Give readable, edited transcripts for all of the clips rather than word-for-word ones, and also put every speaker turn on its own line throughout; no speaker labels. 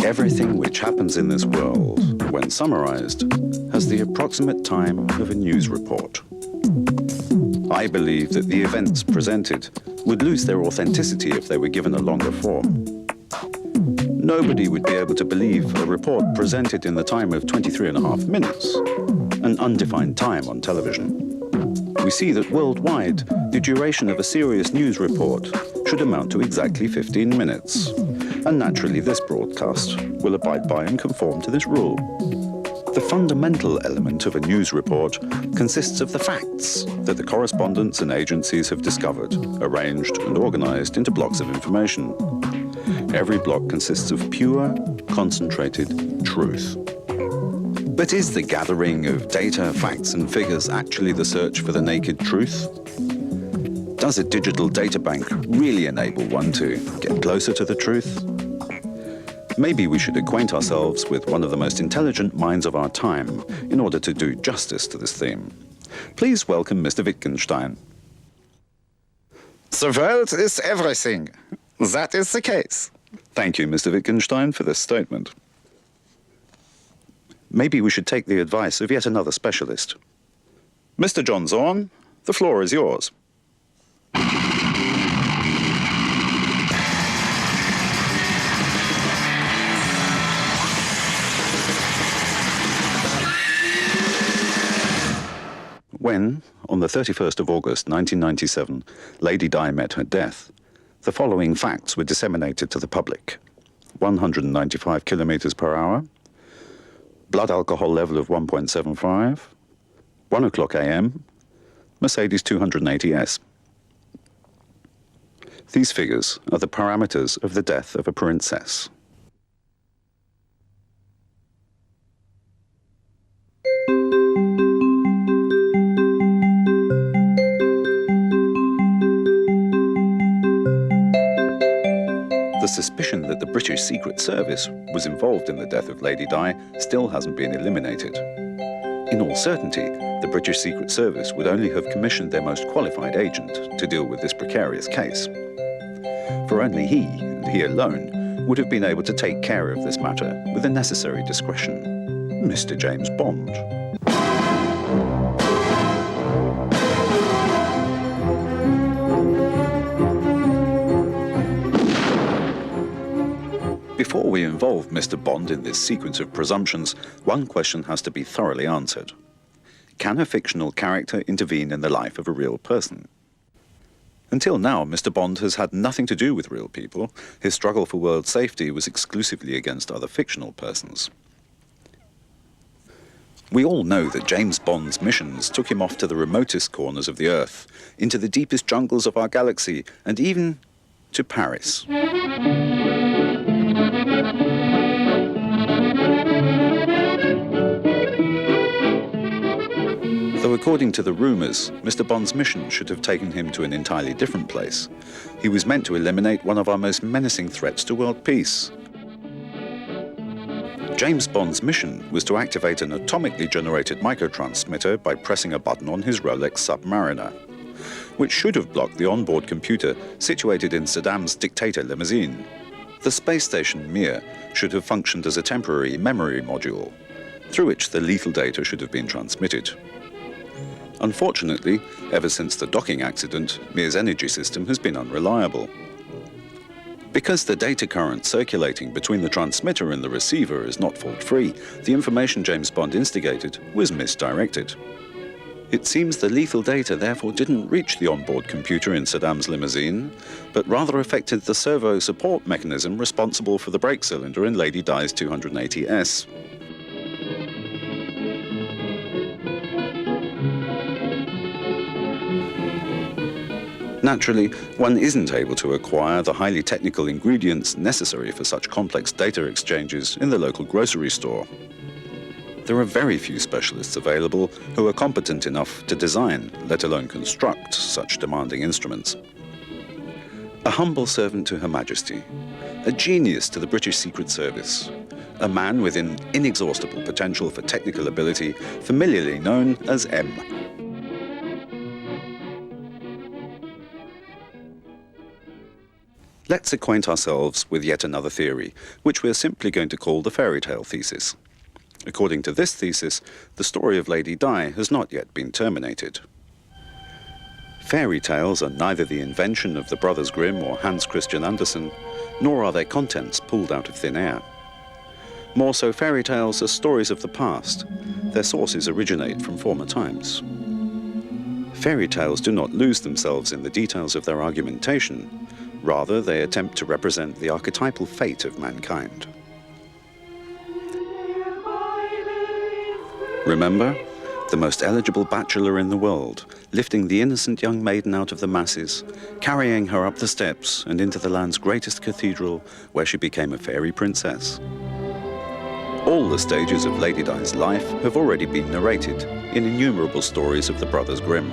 Everything which happens in this world, when summarized, has the approximate time of a news report. I believe that the events presented would lose their authenticity if they were given a longer form. Nobody would be able to believe a report presented in the time of 23.5 minutes, an undefined time on television. We see that worldwide, the duration of a serious news report should amount to exactly 15 minutes. And naturally, this broadcast will abide by and conform to this rule. The fundamental element of a news report consists of the facts that the correspondents and agencies have discovered, arranged and organized into blocks of information. Every block consists of pure, concentrated truth. But is the gathering of data, facts and figures actually the search for the naked truth? Does a digital data bank really enable one to get closer to the truth? Maybe we should acquaint ourselves with one of the most intelligent minds of our time in order to do justice to this theme. Please welcome Mr. Wittgenstein.
The world is everything. That is the case.
Thank you, Mr. Wittgenstein, for this statement. Maybe we should take the advice of yet another specialist. Mr. John Zorn, the floor is yours. When, on the 31st of August 1997, Lady Di met her death, the following facts were disseminated to the public. 195 kilometers per hour, blood alcohol level of 1.75, 1 o'clock a.m., Mercedes 280S. These figures are the parameters of the death of a princess. The suspicion that the British Secret Service was involved in the death of Lady Di still hasn't been eliminated. In all certainty, the British Secret Service would only have commissioned their most qualified agent to deal with this precarious case. For only he, and he alone, would have been able to take care of this matter with the necessary discretion. Mr. James Bond. Before we involve Mr. Bond in this sequence of presumptions, one question has to be thoroughly answered. Can a fictional character intervene in the life of a real person? Until now, Mr. Bond has had nothing to do with real people. His struggle for world safety was exclusively against other fictional persons. We all know that James Bond's missions took him off to the remotest corners of the Earth, into the deepest jungles of our galaxy, and even to Paris. Though according to the rumours, Mr. Bond's mission should have taken him to an entirely different place. He was meant to eliminate one of our most menacing threats to world peace. James Bond's mission was to activate an atomically generated microtransmitter by pressing a button on his Rolex Submariner, which should have blocked the onboard computer situated in Saddam's dictator limousine. The space station Mir should have functioned as a temporary memory module, through which the lethal data should have been transmitted. Unfortunately, ever since the docking accident, Mir's energy system has been unreliable. Because the data current circulating between the transmitter and the receiver is not fault-free, the information James Bond instigated was misdirected. It seems the lethal data therefore didn't reach the onboard computer in Saddam's limousine, but rather affected the servo support mechanism responsible for the brake cylinder in Lady Di's 280S. Naturally, one isn't able to acquire the highly technical ingredients necessary for such complex data exchanges in the local grocery store. there are very few specialists available who are competent enough to design, let alone construct, such demanding instruments. A humble servant to Her Majesty, a genius to the British Secret Service, a man with an inexhaustible potential for technical ability, familiarly known as M. Let's acquaint ourselves with yet another theory, which we're simply going to call the fairy tale thesis. According to this thesis, the story of Lady Di has not yet been terminated. Fairy tales are neither the invention of the Brothers Grimm or Hans Christian Andersen, nor are their contents pulled out of thin air. More so, fairy tales are stories of the past. Their sources originate from former times. Fairy tales do not lose themselves in the details of their argumentation. Rather, they attempt to represent the archetypal fate of mankind. Remember, the most eligible bachelor in the world, lifting the innocent young maiden out of the masses, carrying her up the steps and into the land's greatest cathedral, where she became a fairy princess. All the stages of Lady Di's life have already been narrated in innumerable stories of the Brothers Grimm.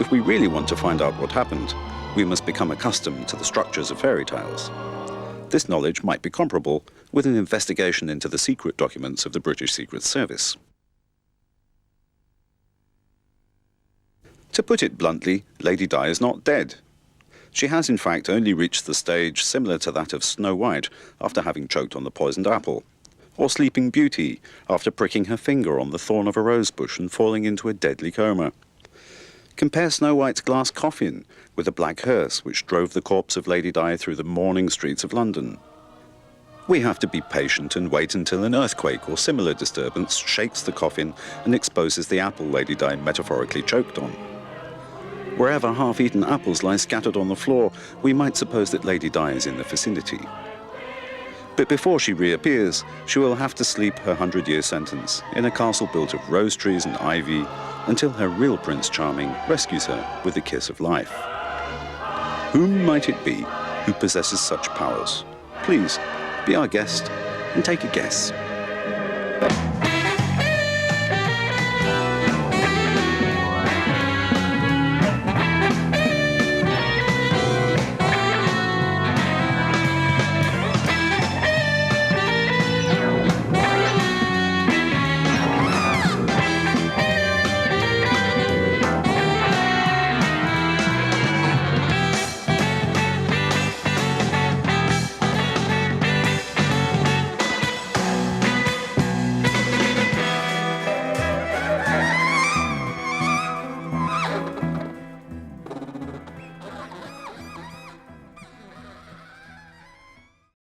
If we really want to find out what happened, we must become accustomed to the structures of fairy tales. This knowledge might be comparable with an investigation into the secret documents of the British Secret Service. To put it bluntly, Lady Di is not dead. She has in fact only reached the stage similar to that of Snow White after having choked on the poisoned apple, or Sleeping Beauty after pricking her finger on the thorn of a rose bush and falling into a deadly coma. Compare Snow White's glass coffin with a black hearse which drove the corpse of Lady Di through the mourning streets of London. We have to be patient and wait until an earthquake or similar disturbance shakes the coffin and exposes the apple Lady Di metaphorically choked on. Wherever half-eaten apples lie scattered on the floor, we might suppose that Lady Di is in the vicinity. But before she reappears, she will have to sleep her 100-year sentence in a castle built of rose trees and ivy until her real Prince Charming rescues her with the kiss of life. Whom might it be who possesses such powers? Please, be our guest and take a guess.